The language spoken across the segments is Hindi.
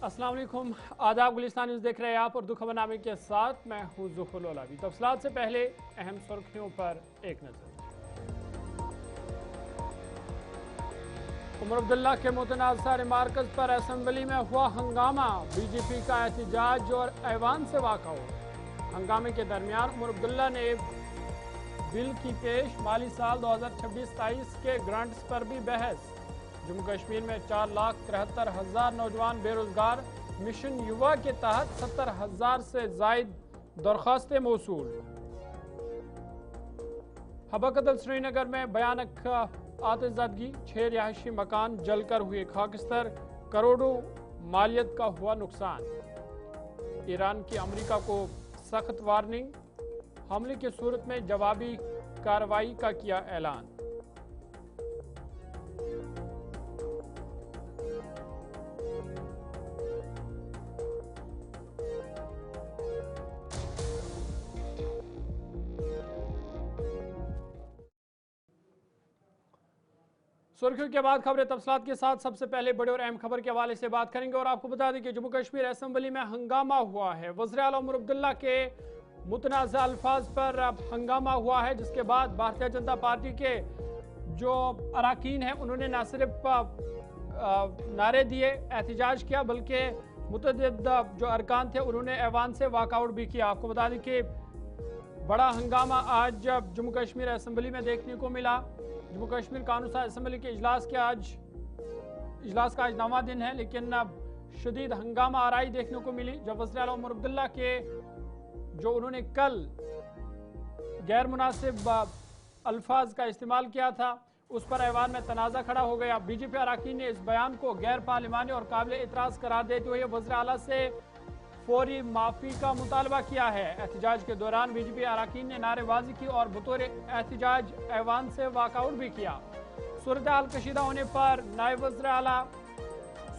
अस्सलाम वालेकुम, आदाब। गुलिस्तान न्यूज़ देख रहे हैं आप और दुखबरनामे के साथ मैं हूँ ज़ुफ़ुल ओलावी। तफसीलात से पहले अहम सुर्खियों पर एक नज़र। उमर अब्दुल्ला के मुतनाज़ा रिमार्कस पर असम्बली में हुआ हंगामा, बीजेपी का एहतजाज और ऐवान से वाकआउट। हंगामे के दरमियान उमर अब्दुल्ला ने बिल की पेश माली साल 2026-27 के ग्रांट्स पर भी बहस। जम्मू कश्मीर में 4,73,000 नौजवान बेरोजगार, मिशन युवा के तहत 70,000 से जायद दरख्वास्तें मौसूल। हबकतल श्रीनगर में भयानक आतिशबाजी, 6 रिहायशी मकान जलकर हुए खाकस्तर, करोड़ों मालियत का हुआ नुकसान। ईरान की अमेरिका को सख्त वार्निंग, हमले की सूरत में जवाबी कार्रवाई का किया ऐलान। सुर्खियों के बाद खबरें तफसीलात के साथ। सबसे पहले बड़े और अहम खबर के हवाले से बात करेंगे और आपको बता दें कि जम्मू कश्मीर असेंबली में हंगामा हुआ है। वज़ीर आला उमर अब्दुल्ला के मुतनाज़ा अल्फाज पर हंगामा हुआ है, जिसके बाद भारतीय जनता पार्टी के जो अरकान हैं उन्होंने न सिर्फ नारे दिए, एहतजाज किया, बल्कि मुतअद्दिद जो अरकान थे उन्होंने ऐवान से वॉकआउट भी किया। आपको बता दें कि बड़ा हंगामा आज जम्मू कश्मीर असेंबली में देखने को मिला। जम्मू कश्मीर कानून साज असम्बली के इजलास का आज 9वां दिन है, लेकिन शदीद हंगामा आराई देखने को मिली जब वज़ीर आला उमर अब्दुल्ला के जो उन्होंने कल गैर मुनासिब अल्फाज का इस्तेमाल किया था उस पर ऐवान में तनाज़ा खड़ा हो गया। बीजेपी अरकान ने इस बयान को गैर पार्लिमानी और काबिल एतराज़ करार देते हुए वज़ीर आला से फौरी माफ़ी का मुतालबा किया है। एहतजाज के दौरान बीजेपी अरकान ने नारेबाजी की और बतौर एहतजाज ऐवान से वॉकआउट भी किया। सूरत हाल कशीदा होने पर नायब वज़ीर आला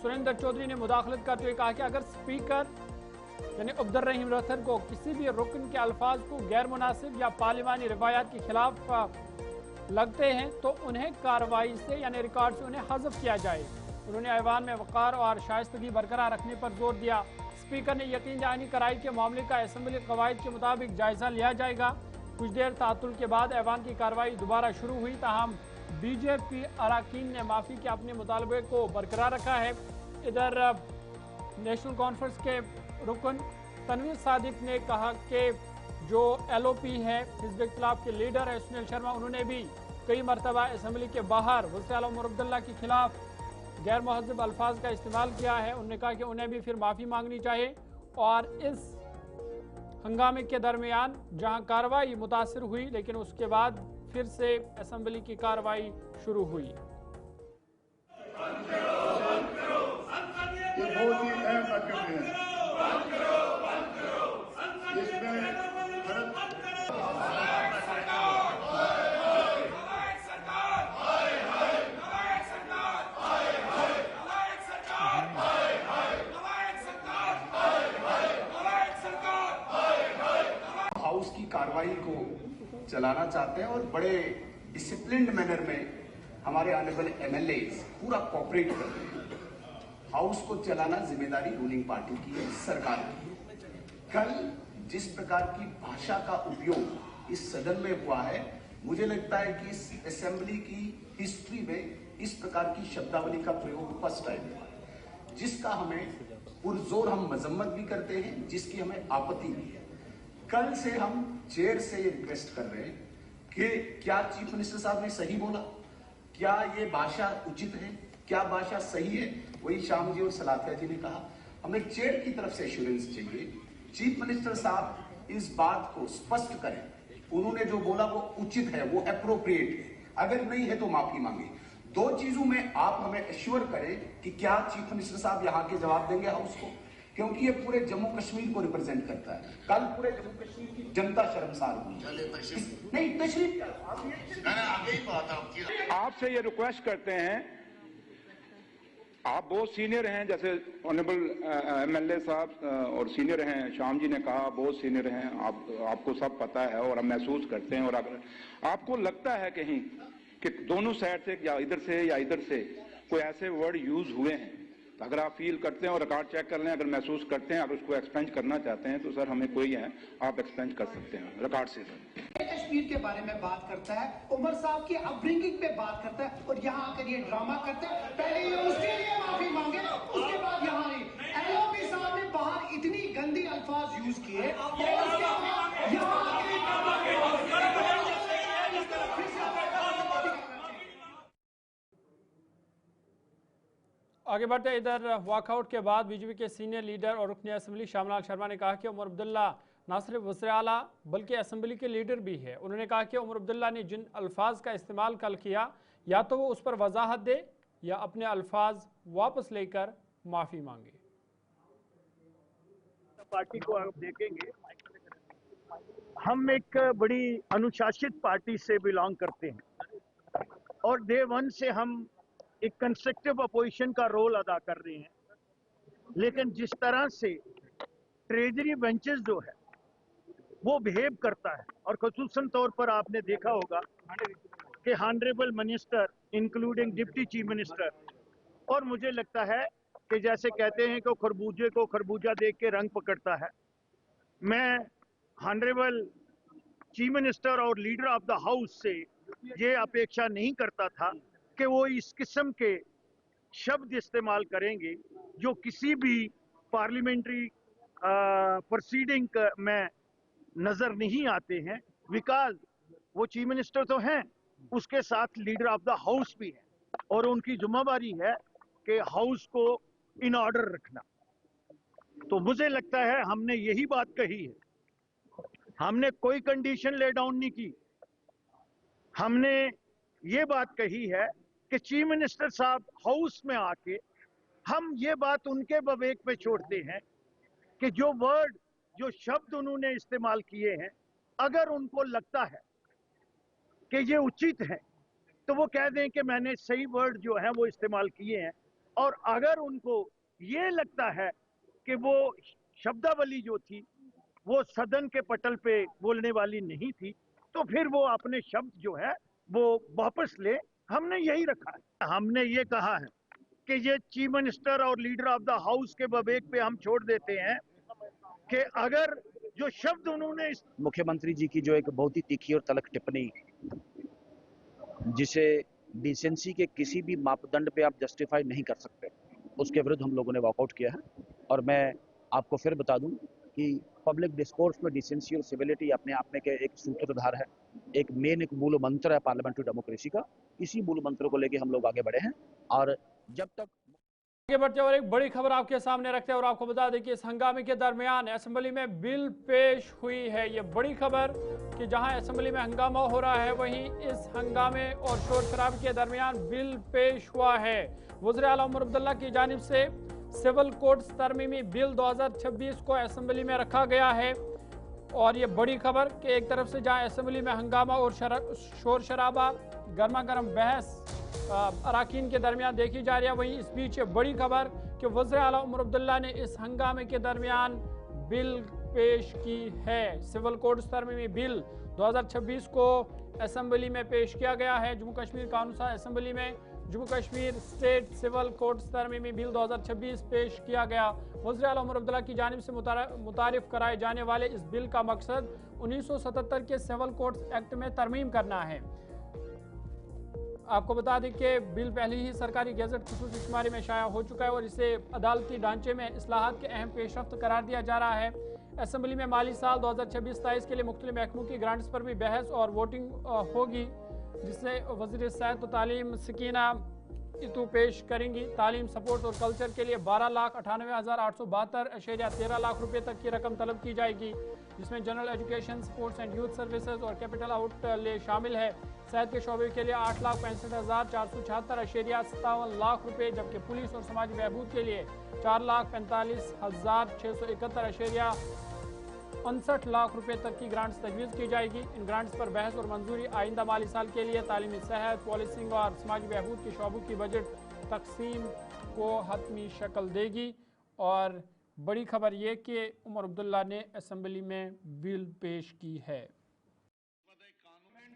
सुरेंद्र चौधरी ने मुदाखलत करते हुए कहा कि अगर स्पीकर यानी अब्दुल रहीम रथर को किसी भी रुकन के अल्फाज को गैर मुनासिब या पार्लिमानी रिवायात के खिलाफ लगते हैं तो उन्हें कार्रवाई से यानी रिकॉर्ड से उन्हें हज़फ किया जाए। उन्होंने ऐवान में वक़ार और शाइस्तगी बरकरार रखने पर जोर दिया। स्पीकर ने यकीन दहानी कराई के मामले का असम्बली कवायद के मुताबिक जायजा लिया जाएगा। कुछ देर तातुल के बाद ऐवान की कार्रवाई दोबारा शुरू हुई, ताहम बीजेपी अरकान ने माफ़ी के अपने मुतालबे को बरकरार रखा है। इधर नेशनल कॉन्फ्रेंस के रुकन तनवीर सादिक ने कहा कि जो LOP है, हिज़्ब इख्तिलाफ के लीडर है सुनील शर्मा, उन्होंने भी कई मरतबा असम्बली के बाहर वज़ीर आला उमर अब्दुल्ला के खिलाफ गैर महज़ब अल्फाज का इस्तेमाल किया है। उन्होंने कहा कि उन्हें भी फिर माफ़ी मांगनी चाहिए। और इस हंगामे के दरमियान जहां कार्रवाई मुतासिर हुई, लेकिन उसके बाद फिर से असम्बली की कार्रवाई शुरू हुई। हाउस की कार्रवाई को चलाना चाहते हैं और बड़े डिसिप्लिन्ड मैनर में हमारे ऑनरेबल MLAs पूरा कोऑपरेट कर रहे हैं। हाउस को चलाना जिम्मेदारी रूलिंग पार्टी की है, सरकार की है। कल जिस प्रकार की भाषा का उपयोग इस सदन में हुआ है, मुझे लगता है कि इस असेंबली की हिस्ट्री में इस प्रकार की शब्दावली का प्रयोग फर्स्ट टाइम हुआ है, जिसका हमें पुरजोर हम मजम्मत भी करते हैं, जिसकी हमें आपत्ति भी है। कल से हम चेयर से ये रिक्वेस्ट कर रहे हैं कि क्या चीफ मिनिस्टर साहब ने सही बोला, क्या ये भाषा उचित है, क्या भाषा सही है। वही शाम जी और सलाथिया जी ने कहा, हमें चेयर की तरफ से एश्योरेंस चाहिए। चीफ मिनिस्टर साहब इस बात को स्पष्ट करें, उन्होंने जो बोला वो उचित है, वो एप्रोप्रिएट है, अगर नहीं है तो माफी मांगे। दो चीजों में आप हमें एश्योर करें कि क्या चीफ मिनिस्टर साहब यहाँ के जवाब देंगे हाउस को, क्योंकि ये पूरे जम्मू कश्मीर को रिप्रेजेंट करता है। कल पूरे जम्मू कश्मीर की जनता शर्मसार हुई। नहीं तशरीफ आपसे ये रिक्वेस्ट करते हैं, आप बहुत सीनियर हैं, जैसे ऑनरेबल MLA साहब और सीनियर हैं, शाम जी ने कहा बहुत सीनियर हैं, आपको सब पता है और हम महसूस करते हैं। और अगर आपको लगता है कहीं कि दोनों साइड से या इधर से कोई ऐसे वर्ड यूज हुए हैं तो अगर आप फील करते हैं और रिकॉर्ड चेक कर लें, अगर महसूस करते हैं, अगर उसको एक्सपेंज करना चाहते हैं तो सर हमें कोई है, आप एक्सपेंज कर सकते हैं रिकॉर्ड से। सर कश्मीर के बारे में बात करता है, उमर साहब की अपब्रिंगिंग पे बात करता है और यहाँ आकर ये ड्रामा करता है। पहले ये उसके लिए माफी मांगे, उसके बाद यहाँ नहीं। एलओपी साहब ने बाहर इतनी गंदी अल्फाज यूज किए, आगे बढ़ते इधर वॉकआउट के बाद बीजेपी के सीनियर लीडर और रुकन असेंबली शामलाल शर्मा ने कहा कि उमर अब्दुल्ला न सिर्फ वज़ीर आला बल्कि असेंबली के लीडर भी है। उन्होंने कहा कि उमर अब्दुल्ला ने जिन अल्फाज का इस्तेमाल कल किया, या तो वो उस पर वजाहत दे या अपने अल्फाज वापस लेकर माफ़ी मांगे। पार्टी को आप देखेंगे, हम एक बड़ी अनुशासित पार्टी से बिलोंग करते हैं और डे वन से हम एक कंस्ट्रक्टिव अपोजिशन का रोल अदा कर रहे हैं। लेकिन जिस तरह से ट्रेजरी बेंचेस जो है वो बिहेव करता है, और खुसूसन तौर पर आपने देखा होगा कि honourable minister including deputy chief minister, और मुझे लगता है कि जैसे कहते हैं कि खरबूजे को खरबूजा देख के रंग पकड़ता है, मैं हॉनरेबल चीफ मिनिस्टर और लीडर ऑफ द हाउस से ये अपेक्षा नहीं करता था कि वो इस किस्म के शब्द इस्तेमाल करेंगे जो किसी भी पार्लियामेंट्री प्रोसीडिंग में नजर नहीं आते हैं। बिकॉज वो चीफ मिनिस्टर तो हैं, उसके साथ लीडर ऑफ द हाउस भी है और उनकी जिम्मेदारी है कि हाउस को इन ऑर्डर रखना। तो मुझे लगता है हमने यही बात कही है, हमने कोई कंडीशन ले डाउन नहीं की। हमने ये बात कही है कि चीफ मिनिस्टर साहब हाउस में आके हम ये बात उनके विवेक पे छोड़ते हैं कि जो वर्ड, जो शब्द उन्होंने इस्तेमाल किए हैं, अगर उनको लगता है कि ये उचित है तो वो कह दें कि मैंने सही वर्ड जो है वो इस्तेमाल किए हैं, और अगर उनको ये लगता है कि वो शब्दावली जो थी वो सदन के पटल पे बोलने वाली नहीं थी, तो फिर वो अपने शब्द जो है वो वापस ले। हमने यही रखा है। हमने ये कहा है कि ये चीफ मिनिस्टर और लीडर ऑफ द हाउस के विवेक पे हम छोड़ देते हैं कि अगर जो शब्द उन्होंने मुख्यमंत्री जी की जो एक बहुत ही तीखी और तलख टिप्पणी, जिसे डिसेंसी के किसी भी मापदंड पे आप जस्टिफाई नहीं कर सकते, उसके विरुद्ध हम लोगों ने वॉकआउट किया है। और मैं आपको फिर बता दूं कि पब्लिक डिस्कोर्स में डिसेंसी और सिविलिटी अपने आप में के एक सूत्रधार है, एक मेन एक मूल मंत्र है पार्लियामेंट्री डेमोक्रेसी का। इसी मूल मंत्र को लेके हम लोग आगे बढ़े हैं। और जब तक आगे बढ़ते और एक बड़ी खबर आपके सामने रखते हैं और आपको बता दें कि इस हंगामे के दरमियान असेंबली में बिल पेश हुई है। ये बड़ी खबर कि जहां असेंबली में हंगामा हो रहा है, वहीं इस हंगामे और शोर शराबे के दरमियान बिल पेश हुआ है। वज़ीर आला उमर अब्दुल्ला की जानिब से सिविल कोड्स तरमीमी बिल 2026 को असेंबली में रखा गया है। और ये बड़ी खबर कि एक तरफ से जहां असेंबली में हंगामा और शोर शराबा, गर्मा गर्म बहस अराकीन के दरमियान देखी जा रही है, वहीं इस बीच बड़ी खबर कि वज़ीर आला उमर अब्दुल्ला ने इस हंगामे के दरमियान बिल पेश की है। सिविल कोड्स तरमीमी बिल 2026 को असेंबली में पेश किया गया है। जम्मू कश्मीर कानून साज असेंबली में Jammu Kashmir state civil codes तरमीमी बिल 2026 पेश किया गया। वज़ीर आला उमर अब्दुल्ला की जानिब से मुतारिफ कराए जाने वाले इस बिल का मकसद 1977 के सिविल कोड्स एक्ट में तरमीम करना है। आपको बता दें कि बिल पहले ही सरकारी गैजेट खुसूसी शुमारी में शाया हो चुका है और इसे अदालती ढांचे में इस्लाहात के अहम पेशरफ्त करार दिया जा रहा है। असेंबली में माली साल 2026-27 के लिए मुख्तलिफ महकमों की ग्रांट्स पर भी बहस और वोटिंग होगी, जिससे वज़ीर सेहत और तालीम सकीना इतू पेश करेंगी। तालीम, सपोर्ट और कल्चर के लिए 12,98,872.13 लाख रुपए तक की रकम तलब की जाएगी, जिसमें general education, sports and youth services और कैपिटल आउटले शामिल है। सेहत के शोबे के लिए 8,65,476.57 लाख रुपए, जबकि पुलिस और समाजी बहबूद के लिए 4,45,661.59 लाख रुपए तक की ग्रांट्स तजवीज़ की जाएगी। इन ग्रांट्स पर बहस और मंजूरी आइंदा माली साल के लिए तालीमी, सेहत, पॉलिसिंग और समाजी बहबूद के शोबों की बजट तकसीम को हतमी शक्ल देगी। और बड़ी खबर ये कि उमर अब्दुल्ला ने असेंबली में बिल पेश की है।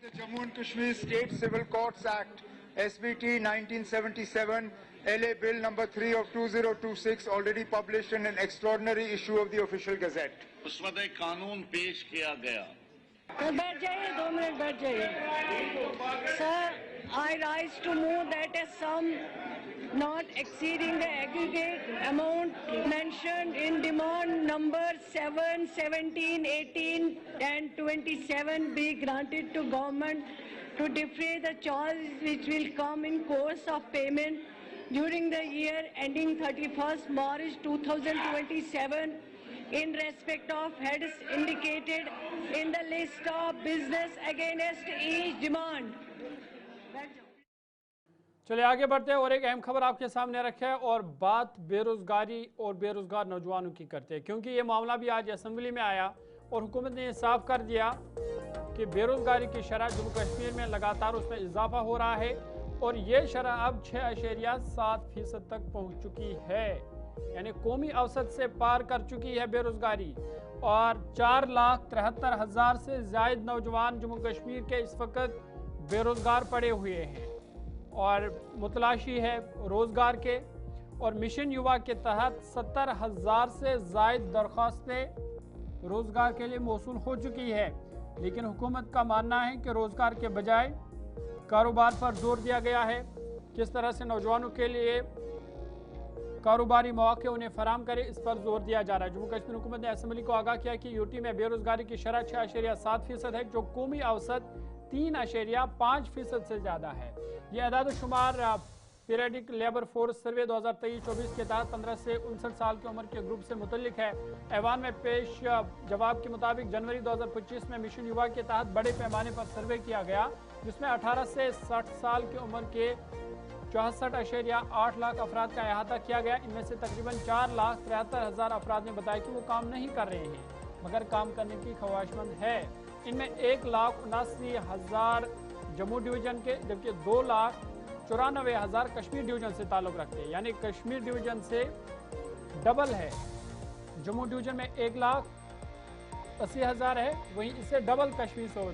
The Jammu and Kashmir State Civil Courts Act SBT 1977 LA Bill number 3 of 2026 already published in an extraordinary issue of the official gazette. मसवदे कानून पेश किया गया। बैठ जाइए, 2 मिनट बैठ जाइए। Sir, I rise to move that a sum not exceeding the aggregate amount mentioned in demand number 7, 17, 18 and 27 be granted to government to defray the charges which will come in course of payment during the year ending 31st March 2027 in respect of heads indicated in the list of business against each demand. चलिए आगे बढ़ते हैं और एक अहम खबर आपके सामने रखे है और बात बेरोजगारी और बेरोजगार नौजवानों की करते हैं, क्योंकि ये मामला भी आज असेंबली में आया और हुकूमत ने ये साफ कर दिया कि बेरोजगारी की शरह जम्मू कश्मीर में लगातार उसमें इजाफा हो रहा है और ये शरह अब 6.7% तक पहुंच चुकी है, यानी कौमी औसत से पार कर चुकी है बेरोजगारी। और 4,73,000 से ज्यादा नौजवान जम्मू कश्मीर के इस वक्त बेरोजगार पड़े हुए हैं और मुतलाशी है रोजगार के। और मिशन युवा के तहत 70,000 से ज्यादा दरख्वास्तें रोजगार के लिए मौसूल हो चुकी है, लेकिन हुकूमत का मानना है कि रोजगार के बजाय कारोबार पर जोर दिया गया है। किस तरह से नौजवानों के लिए कारोबारी मौके उन्हें फराम करे, इस पर जोर दिया जा रहा है। जम्मू कश्मीर हुकूमत ने असेंबली को आगाह किया कि यूटी में बेरोजगारी की शरह 6.7% है, जो कौमी औसत 3.5% से ज़्यादा है। ये अदाद-ओ-शुमार पीरियडिक लेबर फोर्स सर्वे 2023-24 के तहत 15 से 59 साल की उम्र के ग्रुप से मुतल्लिक है। ऐवान में पेश जवाब के मुताबिक जनवरी 2025 में मिशन युवा के तहत बड़े पैमाने पर सर्वे किया गया, जिसमें 18 से 60 साल की उम्र के 64.8 लाख अफराद का अहाता किया गया। इनमें से तकरीबन 4,73,000 अफराद ने बताया कि वो काम नहीं कर रहे हैं मगर काम करने की ख्वाहिशमंद है। इनमें 1,79,000 जम्मू डिवीजन के, जबकि 2,94,000 कश्मीर डिवीजन से ताल्लुक़ रखते हैं, यानी कश्मीर डिवीजन से डबल है। जम्मू डिवीजन में 1,80,000 है, वहीं इससे डबल कश्मीर सूबे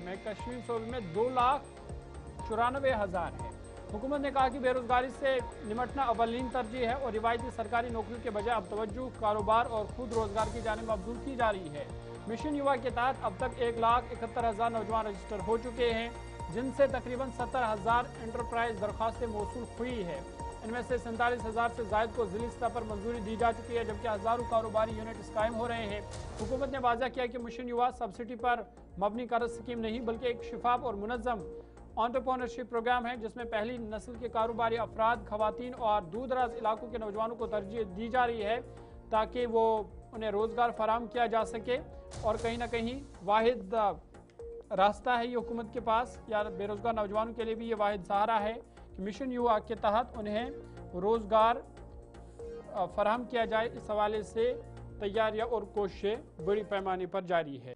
में 2,94,000 है। हुकूमत ने कहा कि बेरोजगारी से निमटना अव्वलीन तरजीह है और रिवायती सरकारी नौकरियों के बजाय अब तवज्जो कारोबार और खुद रोजगार की जानिब मबज़ूल की जा रही है। मिशन युवा के तहत अब तक 1,71,000 नौजवान रजिस्टर हो चुके हैं, जिनसे तकरीबन 70,000 एंटरप्राइज दरख्वास्तें मौसूल हुई है। इनमें से 47,000 से ज़ायद को ज़िली स्तर पर मंजूरी दी जा चुकी है, जबकि हज़ारों कारोबारी यूनिट कायम हो रहे हैं। हुकूमत ने वाज़ा किया कि मिशन युवा सब्सिडी पर मबनी कर्ज स्कीम नहीं बल्कि एक शिफाफ और मुनज़्ज़म एंटरप्रेन्योरशिप प्रोग्राम है, जिसमें पहली नस्ल के कारोबारी अफराद, खवातीन और दूर दराज इलाकों के नौजवानों को तरजीह दी जा रही है ताकि वो उन्हें रोज़गार फराहम किया जा सके। और कहीं ना कहीं वाहिद रास्ता है ये हुकूमत के पास, या बेरोज़गार नौजवानों के लिए भी ये वाहिद सहारा है कि मिशन युवा के तहत उन्हें रोज़गार फराहम किया जाए। इस हवाले से तैयारियां और कोशिशें बड़ी पैमाने पर जारी है।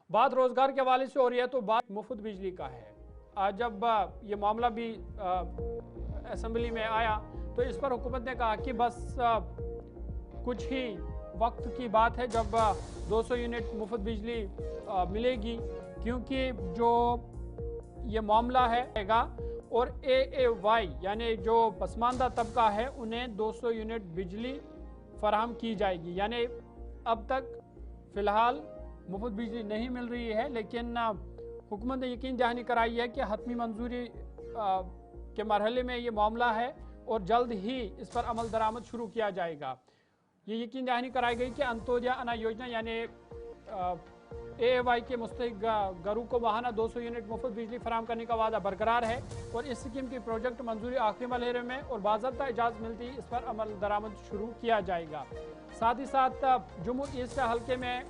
बात रोज़गार के हवाले से हो रही है तो बात मुफ्त बिजली का है। आज जब ये मामला भी असेंबली में आया तो इस पर हुकूमत ने कहा कि बस कुछ ही वक्त की बात है जब 200 यूनिट मुफ्त बिजली मिलेगी, क्योंकि जो ये मामला है और AAY यानी जो पसमानदा तबका है उन्हें 200 यूनिट बिजली फराहम की जाएगी। यानी अब तक फ़िलहाल मुफ्त बिजली नहीं मिल रही है, लेकिन हुकूमत ने यकीन दहानी कराई है कि हतमी मंजूरी के मरहले में ये मामला है और जल्द ही इस पर अमल दरामद शुरू किया जाएगा। ये यकीन दहानी कराई गई कि अंत्योदय अन्न योजना यानी AAY के मुस्तहिक घरों को माहाना 200 यूनिट मुफ्त बिजली फराहम करने का वादा बरकरार है और इस स्कीम की प्रोजेक्ट मंजूरी आखिरी मरहले में और बाज़ाब्ता इजाज़त मिलती इस पर अमल दरामद शुरू किया जाएगा। साथ ही साथ जम्मू ईस्ट हल्के में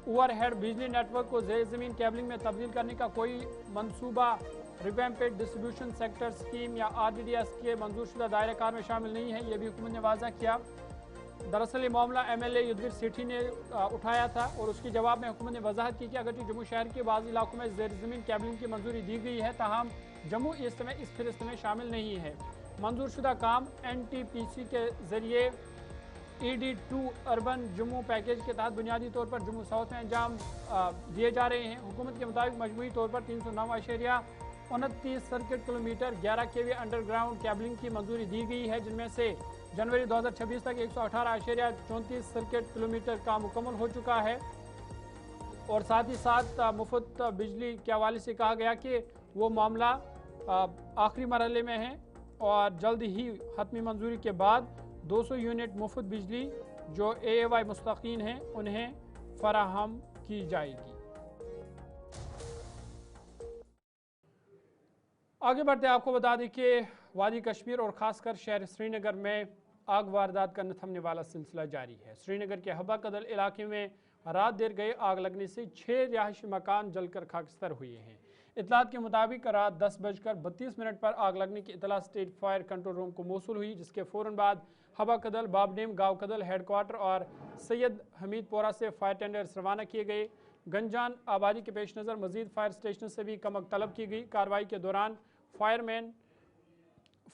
ओवरहेड बिजली नेटवर्क को ज़ेर ज़मीन केबलिंग में तब्दील करने का कोई मंसूबा रिवैम्पेड डिस्ट्रीब्यूशन सेक्टर स्कीम या RDDS के मंजूरशुदा दायरे कार में शामिल नहीं है, ये भी हुकूमत ने वाज़ा किया। दरअसल ये मामला MLA युद्धवीर सेठी ने उठाया था और उसके जवाब में हुकूमत ने वजाहत की कि अगरचे जम्मू शहर के बाज़ इलाकों में ज़ेर ज़मीन केबलिंग की मंजूरी दी गई है, ताहम जम्मू ईस्ट में इस फहरिस्त में शामिल नहीं है। मंजूरशुदा काम NTPC के ज़रिए ED2 अर्बन जम्मू पैकेज के तहत बुनियादी तौर पर जम्मू साउथ में अंजाम दिए जा रहे हैं। हुकूमत के मुताबिक मजमूई तौर पर 29 सर्किट किलोमीटर 11 केवी अंडरग्राउंड केबलिंग की मंजूरी दी गई है, जिनमें से जनवरी 2026 तक 118.34 सर्किट किलोमीटर का मुकम्मल हो चुका है। और साथ ही साथ मुफ्त बिजली के हवाले से कहा गया कि वो मामला आखिरी मरहले में है और जल्द ही हतमी मंजूरी के बाद 200 यूनिट मुफ्त बिजली जो AAY मुस्तकीन हैं उन्हें फराहम की जाएगी। आगे बढ़ते आपको बता दें कि वादी कश्मीर और ख़ासकर शहर श्रीनगर में आग वारदात का न थमने वाला सिलसिला जारी है। श्रीनगर के हब्बा कदल इलाके में रात देर गए आग लगने से 6 रिहायशी मकान जलकर खाकस्तर हुए हैं। इतलात के मुताबिक रात 10:32 पर आग लगने की इतला स्टेट फायर कंट्रोल रूम को मौसूल हुई, जिसके फ़ौरन बाद हब्बा कदल, बाबनेम, गाँव कदल हेडक्वार्टर और सैयद हमीदपोरा से फायर टेंडर्स रवाना किए गए। गंजान आबादी के पेश नज़र मजीद फायर स्टेशन से भी कमक तलब की गई। कार्रवाई के दौरान फायरमैन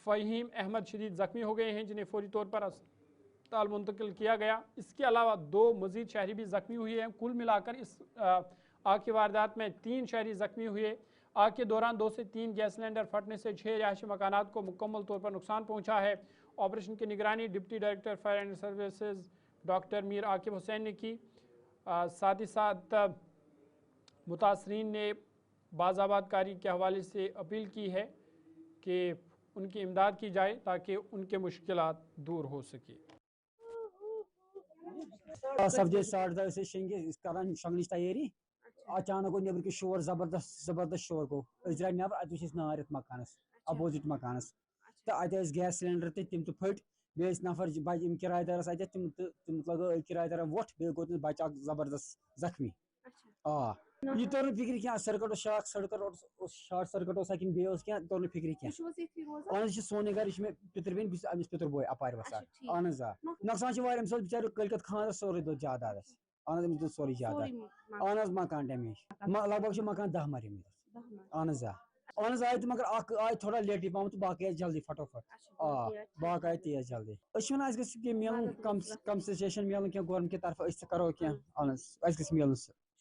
फ़हीम अहमद शदीद ज़ख्मी हो गए हैं, जिन्हें फौरी तौर पर अस्पताल मुंतकिल किया गया। इसके अलावा 2 मजीद शहरी भी ज़ख्मी हुए हैं। कुल मिलाकर इस आग की वारदात में 3 शहरी ज़ख्मी हुए। आग के दौरान 2 से 3 गैस सिलेंडर फटने से 6 रिहायशी मकानात को मुकम्मल तौर पर नुकसान पहुँचा है। ऑपरेशन की निगरानी deputy director fire and services doctor Mir Aqib Hussain ने की। साथ ही साथ मुतासरीन ने बाज़ाबादकारी के हवाले से अपील की है कि उनकी इमदाद की जाए ताकि उनके मुश्किलात दूर हो सके। सब्जी 10:30 शेंगे करान शंगनिश तैयारी अचानक गो नबर के शोर जबरदस्त शोर गो द्राय नबर अत नार मकानस अपोजिट मकानस तो अत गैस सिलेंडर तिम तो फट बे नफर किरायेदारस अत तिम लगे किरायेदार वोट बे गो बच्चा जबरदस्त जख्मी। ये तोर फिक्र क्या सर्किट शॉर्ट सर्किट बे क्या तोर फिक्र क्या अहन सोन घर पितर बेन अमिस पितर बोय अपार वसा अहन नुकसान बेचारे कल खानदार सोरे दो जायदाद अहन सोरे जायदाद अहन मकान डैमेज लगभग मकान 10 मर अहन आय तो मगर आय थोड़ा लेट पा तो बाकी जल्दी फटोफट बाकी आय तेज जल्दी मिलन कंपनसेशन मिलन क्या गवर्नमेंट की तरफ करो क्या मिलन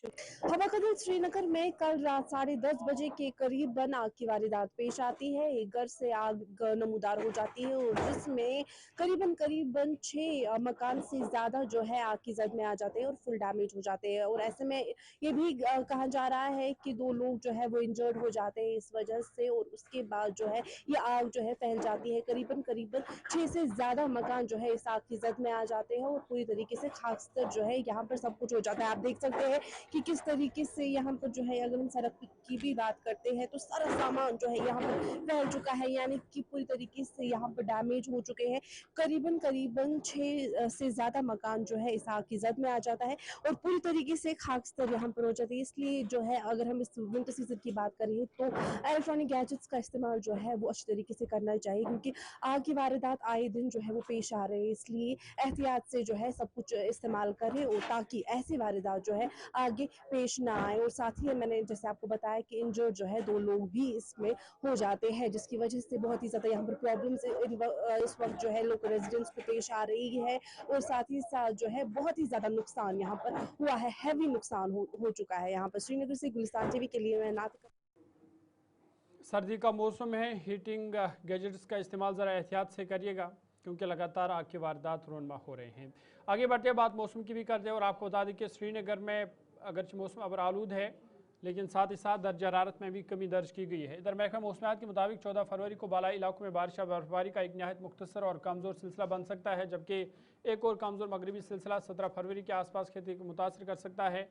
हब्बा कदल श्रीनगर में कल रात 10:30 बजे के करीब आग की वारदात पेश आती है। एक घर से आग नमूदार हो जाती है और जिसमें करीबन 6 मकान से ज्यादा जो है आग की जद में आ जाते हैं और फुल डैमेज हो जाते हैं। और ऐसे में ये भी कहा जा रहा है कि 2 लोग जो है वो इंजर्ड हो जाते हैं इस वजह से। और उसके बाद जो है ये आग जो है फैल जाती है। करीबन 6 से ज्यादा मकान जो है इस आग की जद में आ जाते हैं और पूरी तरीके से खाकस्तर जो है यहाँ पर सब कुछ हो जाता है। आप देख सकते हैं कि किस तरीके से यहाँ पर जो है अगर हम सड़क की भी बात करते हैं तो सारा सामान जो है यहाँ पर फैल चुका है, यानी कि पूरी तरीके से यहाँ पर डैमेज हो चुके हैं। करीबन 6 से ज्यादा मकान जो है इस आग की जद में आ जाता है और पूरी तरीके से खाकस्तर यहाँ पर हो जाती है। इसलिए जो है अगर हम इस विंटर सीजन की बात करें तो इलेक्ट्रॉनिक गैजेट्स का इस्तेमाल जो है वो अच्छी तरीके से करना चाहिए, क्योंकि आग की वारदात आए दिन जो है वो पेश आ रहे हैं। इसलिए एहतियात से जो है सब कुछ इस्तेमाल करें और ताकि ऐसी वारदात जो है आगे पेश ना आए। और साथ ही मैंने जैसे आपको बताया कि इंजर्ड जो है 2 लोग भी इसमें हो जाते हैं, जिसकी वजह से बहुत ही ज्यादा यहाँ पर प्रॉब्लम्स इस वक्त जो है लोकल रेजिडेंट्स को पेश आ रही है। और साथ ही साथ जो है बहुत ही ज्यादा नुकसान यहाँ पर हुआ है, हैवी नुकसान हो चुका है। यहाँ पर श्रीनगर से गुलिस्तान टीवी के लिए मैं नातिका। सर्दी का मौसम है, हीटिंग गैजेट्स का इस्तेमाल ज़रा एहतियात से करिएगा क्योंकि लगातार आग की वारदात रोनमा हो रहे हैं। आगे बढ़ते बात मौसम की भी करते हैं और आपको बता दें कि श्रीनगर में अगरचे मौसम अबर आलूद है लेकिन साथ ही साथ दर्जा हरारत में भी कमी दर्ज की गई है। इधर महकमा मौसमियात के मुताबिक 14 फरवरी को बालाई इलाकों में बारिश या बर्फबारी का एक नहायत मुख्तसर और कमज़ोर सिलसिला बन सकता है, जबकि एक और कमज़ोर मगरबी सिलसिला 17 फरवरी के आसपास खेती को मुतासर कर सकता है।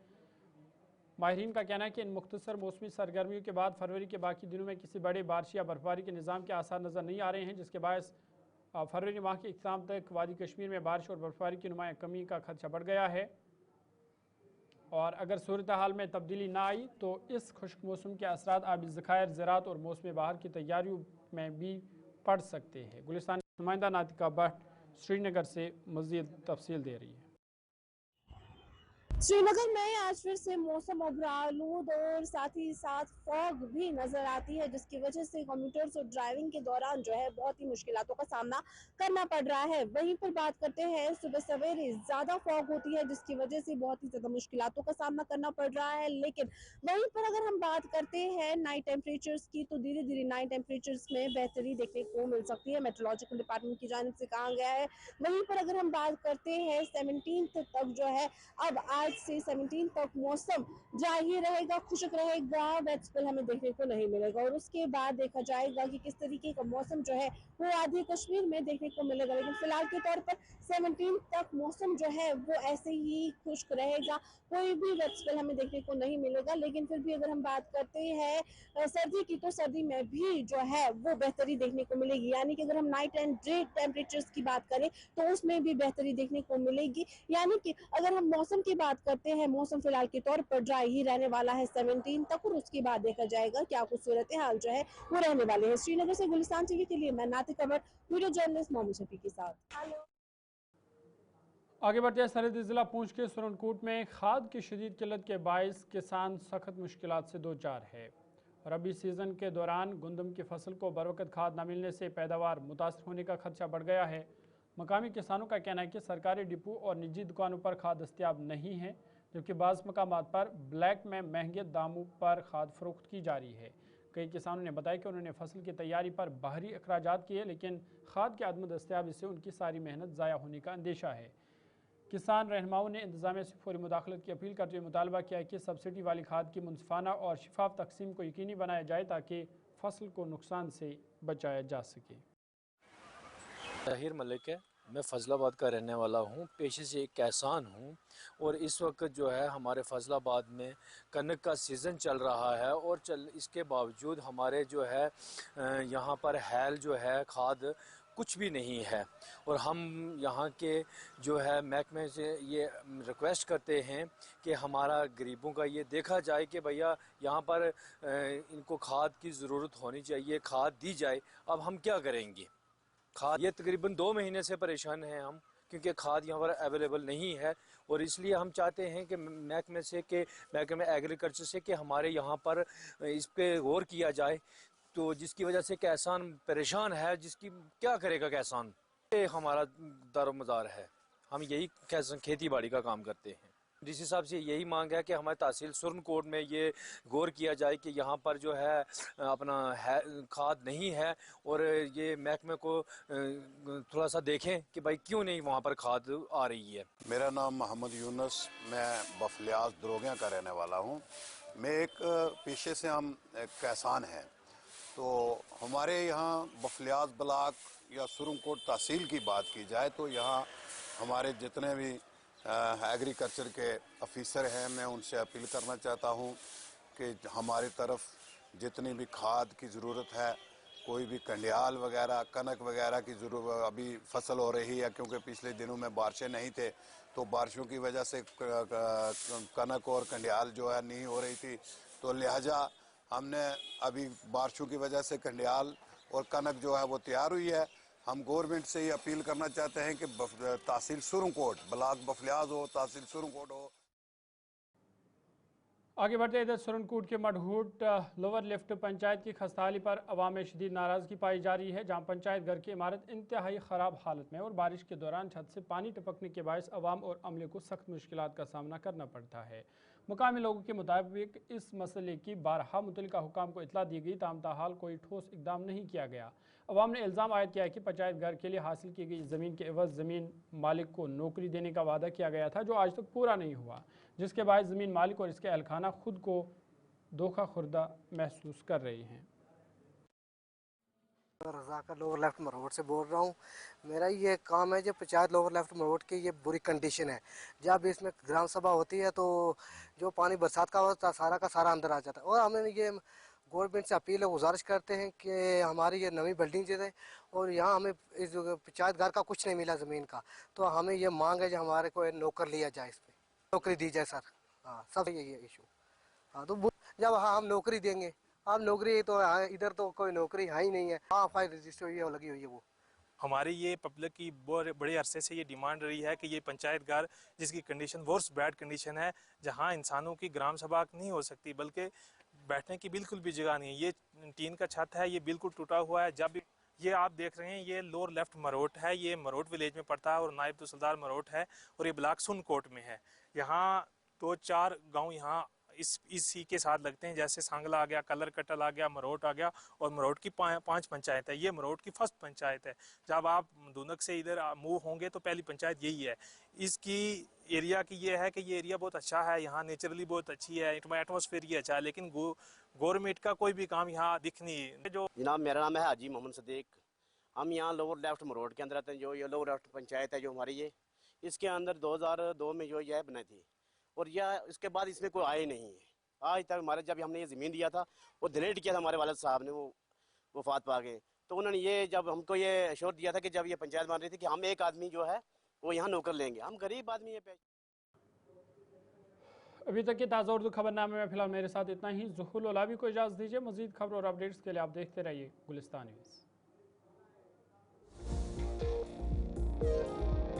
माहिरीन का कहना है कि इन मुख्तसर मौसमी सरगर्मियों के बाद फरवरी के बाकी दिनों में किसी बड़े बारिश या बर्फबारी के निज़ाम के आसार नज़र नहीं आ रहे हैं, जिसके बायस फरवरी माह के इख्तिताम तक वादी कश्मीर में बारिश और बर्फबारी की नुमाया कमी का खदशा बढ़ गया है। और अगर सूरत हाल में तब्दीली ना आई तो इस खुश्क मौसम के असरात आबी ज़खायर, ज़राअत और मौसम बहार की तैयारियों में भी पड़ सकते हैं। गुलिस्तान नुमाइंदा नातिका भट्ट श्रीनगर से मज़ीद तफसील दे रही है। श्रीनगर में आज फिर से मौसम अभरालूद और साथ ही साथ फॉग भी नजर आती है, जिसकी वजह से कम्यूटर्स और ड्राइविंग के दौरान जो है बहुत ही मुश्किलों का सामना करना पड़ रहा है। वहीं पर बात करते हैं, सुबह सवेरे ज्यादा फॉग होती है जिसकी वजह से बहुत ही ज्यादा मुश्किलों का सामना करना पड़ रहा है। लेकिन वहीं पर अगर हम बात करते हैं नाइट टेम्परेचर्स की, तो धीरे धीरे नाइट टेम्परेचर्स में बेहतरी देखने को मिल सकती है, मेट्रोलॉजिकल डिपार्टमेंट की जानिब से कहा गया है। वहीं पर अगर हम बात करते हैं 17 तक जो है, अब आज से 17 तक मौसम जाहिर रहेगा, खुशक रहेगा, वेट स्पेल हमें देखने को नहीं मिलेगा और उसके बाद देखा जाएगा कि किस तरीके का मौसम जो है वो आधी कश्मीर में देखने को मिलेगा। लेकिन फिलहाल के तौर पर 17 तक मौसम जो है वो ऐसे ही खुश्क रहेगा, कोई भी वेट स्पेल हमें देखने को नहीं मिलेगा। लेकिन फिर भी अगर हम बात करते हैं सर्दी की, तो सर्दी में भी जो है वो बेहतरी देखने को मिलेगी, यानी कि अगर हम नाइट एंड डे टेम्परेचर्स की बात करें तो उसमें भी बेहतरी देखने को मिलेगी। यानी कि अगर हम मौसम की बात करते हैं, मौसम फिलहाल के तौर पर ड्राई ही रहने वाला है 17 तक और उसके बाद देखा जाएगा क्या कुछ सूरत हाल जो है वो रहने वाले हैं। श्रीनगर से गुलिस्तान टीवी के लिए मैं नातिक अबर, वीडियो जर्नलिस्ट मोहम्मद शफी के साथ। आगे बढ़ते हैं, सरहदी जिला पूंछ के सुरनकोट में खाद की शदीद किल्लत के बायस किसान सख्त मुश्किलात से दो चार है। रबी सीजन के दौरान गंदम की फसल को बरवकत खाद न मिलने से पैदावार मुतासर होने का खदशा बढ़ गया है। मकामी किसानों का कहना है कि सरकारी डिपो और निजी दुकानों पर खाद दस्तियाब नहीं है, जबकि बाज़ मकामात पर ब्लैक में महंगे दामों पर खाद फरोख्त की जा रही है। कई किसानों ने बताया कि उन्होंने फसल की तैयारी पर बाहरी अखराजात किए, लेकिन खाद के अदम दस्तियाबी से उनकी सारी मेहनत ज़ाया होने का अंदेशा है। किसान रहनुमाओं ने इंतजामिया से फौरी मुदाखलत की अपील करते हुए मुतालबा किया कि सब्सिडी वाली खाद की मुनसिफाना और शिफाफ तकसीम को यकीनी बनाया जाए ताकि फसल को नुकसान से बचाया जा सके। ताहिर मलिक है, मैं फजलाबाद का रहने वाला हूँ, पेशे से एक किसान हूँ और इस वक्त जो है हमारे फजलाबाद में कनक का सीज़न चल रहा है और इसके बावजूद हमारे जो है यहाँ पर हैल जो है खाद कुछ भी नहीं है और हम यहाँ के जो है महकमे से ये रिक्वेस्ट करते हैं कि हमारा गरीबों का ये देखा जाए कि भैया यहाँ पर इनको खाद की ज़रूरत होनी चाहिए, खाद दी जाए। अब हम क्या करेंगे? खाद ये तकरीबन 2 महीने से परेशान हैं हम, क्योंकि खाद यहाँ पर अवेलेबल नहीं है और इसलिए हम चाहते हैं कि महकमे से कि महकमे एग्रीकल्चर से कि हमारे यहाँ पर इस पर गौर किया जाए, तो जिसकी वजह से किसान परेशान है, जिसकी क्या करेगा किसान। ये हमारा दारोमदार है, हम यही खेती बाड़ी का काम करते हैं। डीसी साहब से यही मांग है कि हमारे तहसील सुरनकोट में ये गौर किया जाए कि यहाँ पर जो है अपना खाद नहीं है और ये महकमे को थोड़ा सा देखें कि भाई क्यों नहीं वहाँ पर खाद आ रही है। मेरा नाम मोहम्मद यूनुस, मैं बफलियाज दरोगिया का रहने वाला हूँ। मैं एक पेशे से हम किसान हैं, तो हमारे यहाँ बफलियाज ब्लॉक या सुरनकोट तहसील की बात की जाए तो यहाँ हमारे जितने भी एग्रीकल्चर के ऑफिसर हैं, मैं उनसे अपील करना चाहता हूँ कि हमारी तरफ जितनी भी खाद की ज़रूरत है, कोई भी कंडियाल वगैरह कनक वगैरह की ज़रूरत, अभी फसल हो रही है क्योंकि पिछले दिनों में बारिशें नहीं थे तो बारिशों की वजह से कनक और कंडियाल जो है नहीं हो रही थी, तो लिहाजा हमने अभी बारिशों की वजह से कंडियाल और कनक जो है वो तैयार हुई है। हम गवर्नमेंट से ये अपील करना चाहते हैं कि तहसील सुरनकोट ब्लॉक बफलियाज हो, तहसील सुरनकोट हो। आगे बढ़ते इधर सुरनकोट के मडहूट लोअर लिफ्ट पंचायत की खस्ताहाली पर अवाम में शदीद नाराज़गी पाई जा रही है, जहां पंचायत घर की इमारत इंतहाई ख़राब हालत में और बारिश के दौरान छत से पानी टपकने के बायस अवाम और अमले को सख्त मुश्किलात का सामना करना पड़ता है। मुकामी लोगों के मुताबिक इस मसले की बारहा मुतल्लिका हुकाम को इतला दी गई, ताम ताहाल कोई ठोस इकदाम नहीं किया गया। अवाम ने इल्ज़ाम आयद किया कि पंचायत घर के लिए हासिल की गई ज़मीन के एवज़ ज़मीन मालिक को नौकरी देने का वादा किया गया था, जो आज तक पूरा नहीं हुआ, जिसके बाद ज़मीन मालिक और इसके अहलखाना खुद को धोखा खुर्दा महसूस कर रहे हैं। रज़ाकर लोअर लेफ्ट मरोड़ से बोल रहा हूँ। मेरा ये काम है, जो पंचायत लोअर लेफ्ट मरोड़ की ये बुरी कंडीशन है। जब इसमें ग्राम सभा होती है तो जो पानी बरसात का होता है सारा का सारा अंदर आ जाता है और हमें ये गवर्नमेंट से अपील है, गुजारिश करते हैं कि हमारी ये नई बिल्डिंग दे दें और यहाँ हमें इस पंचायत घर का कुछ नहीं मिला ज़मीन का, तो हमें ये मांग है जो हमारे को नौकर लिया जाए, इस पर नौकरी दी जाए सर। हाँ, सब यही है इशू। हाँ, तो जब हम नौकरी देंगे, अब नौकरी तो इधर तो कोई नौकरी है ही नहीं है। हाँ, फाइल रजिस्टर ये लगी हुई है वो, हमारी ये पब्लिक की बड़े अरसे से ये डिमांड रही है कि ये पंचायत घर जिसकी कंडीशन वर्स्ट बैड कंडीशन है, जहाँ इंसानों की ग्राम सभा नहीं हो सकती, बल्कि बैठने की बिल्कुल भी जगह नहीं है। ये टीन का छत है, ये बिल्कुल टूटा हुआ है। जब ये आप देख रहे हैं, ये लोअर लेफ्ट मरोट है, ये मरोट विलेज में पड़ता है और नायब तहसीलदार मरोट है और ये ब्लॉक सुनकोट में है। यहाँ 2-4 गांव यहाँ इसी के साथ लगते हैं, जैसे सांगला आ गया, कलर कटल आ गया, मरोट आ गया और मरोट की 5 पंचायत है। ये मरोट की फर्स्ट पंचायत है। जब आप दुनक से इधर मूव होंगे तो पहली पंचायत यही है। इसकी एरिया की ये है कि ये एरिया बहुत अच्छा है, यहाँ नेचुरली बहुत अच्छी है, एटमॉस्फेयर ही अच्छा है, लेकिन गवर्नमेंट का कोई भी काम यहाँ दिख नहीं। जो जनाब, मेरा नाम है हाजी मोहम्मद सदीक। हम यहाँ लोअर लेफ्ट मरोट के अंदर आते हैं। जो ये लोअर लेफ्ट पंचायत है जो हमारी, ये इसके अंदर 2002 में जो यह बनाई थी और यह इसके बाद इसमें कोई आए नहीं है आज तक। हमारे जब हमने ये ज़मीन दिया था वो डिलीट किया था हमारे वालिद साहब ने, वो वफात पा गए। तो उन्होंने ये जब हमको ये अश्योर दिया था कि जब ये पंचायत बन रही थी कि हम एक आदमी जो है वो यहाँ नौकर लेंगे, हम गरीब आदमी है। अभी तक की ताज़ा उर्दू खबरनामे में फिलहाल मेरे साथ इतना ही। ज़ुहुल ओलावी को इजाज़त दीजिए। मज़ीद खबर और अपडेट्स के लिए आप देखते रहिए गुलिस्तान न्यूज़।